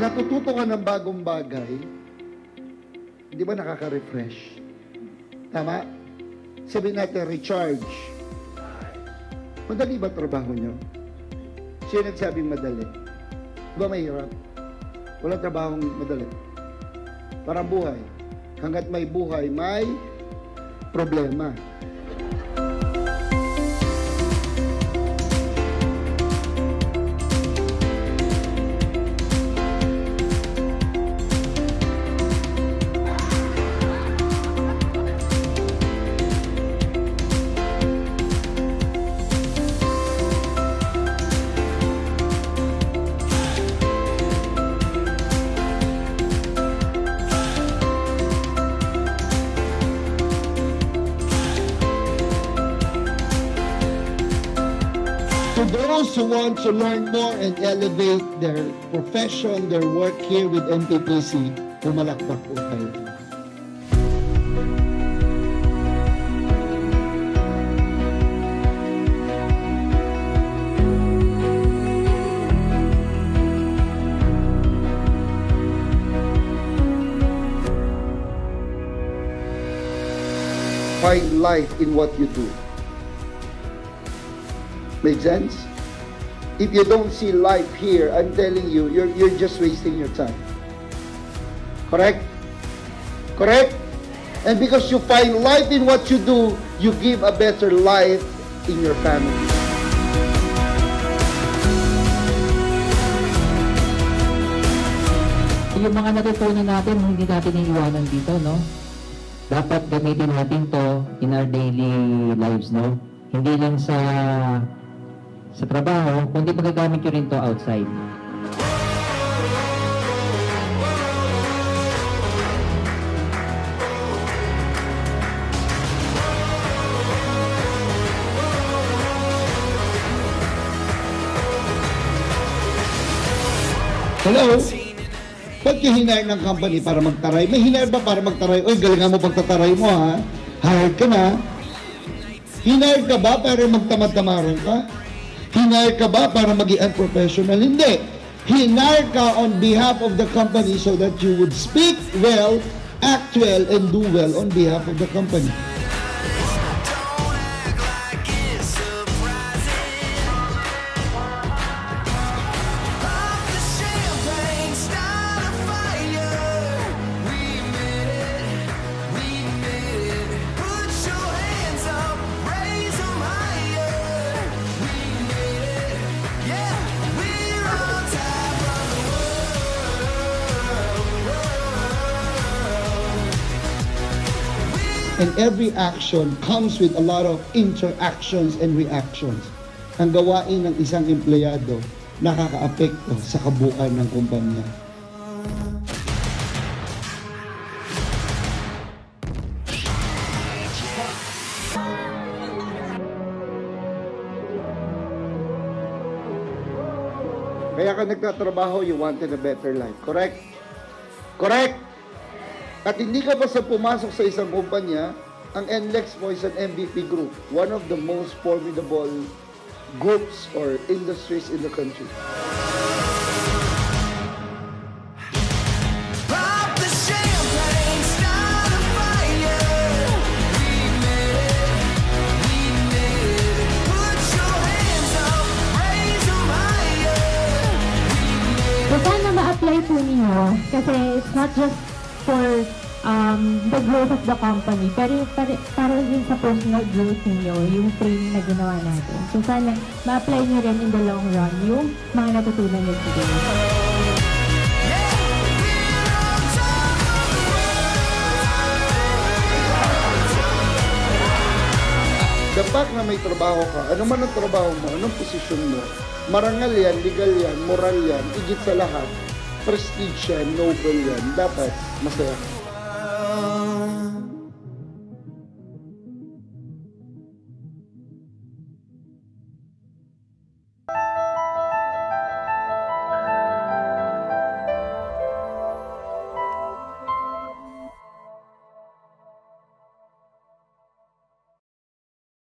natututo ka ng bagong bagay, di ba nakaka-refresh? Tama? Sabihin natin, recharge. Madali ba trabaho nyo? Sino nagsabing madali? Di ba mahirap? Walang trabahong madali. Parang buhay. Hanggat may buhay, may problema. To those who want to learn more and elevate their profession, their work here with NTPC, pumalakpak po kayo. Find life in what you do. Make sense? If you don't see life here, I'm telling you, you're just wasting your time. Correct? Correct? And because you find life in what you do, you give a better life in your family. Yung mga natutunan natin, hindi natin iiwanan dito, no? Dapat gamitin natin to in our daily lives, no? Hindi lang sa trabaho, kundi magagamit nyo rin to outside. Hello? Ba't yung hinire ng company para magtaray? May hinire ba para magtaray? Uy, galingan mo pagtataray mo, ha? Hired ka na. Hinire ka ba para magtamad-tamaran ka? Hinire ka ba para maging unprofessional? Hindi. Hinire ka on behalf of the company so that you would speak well, act well, and do well on behalf of the company. And every action comes with a lot of interactions and reactions. Ang gawain ng isang empleyado nakakaapekto sa kabuuan ng kumpanya. Kaya ka nagtatrabaho, you wanted a better life. Correct? Correct? At hindi ka basta pumasok sa isang kumpanya, ang NLEX mo is an MVP group, one of the most formidable groups or industries in the country. So, sana ma-apply po ninyo kasi it's not just for the growth of the company, pero para din sa personal growth ninyo, yung training na ginawa natin. So, sana ma-apply nyo rin in the long run yung mga natutunan nyo today. The fact na may trabaho ka, ano man ang trabaho mo, anong posisyon mo, marangal yan, legal yan, moral yan, higit sa lahat, prestige yan, noble yan, dapat masaya ka.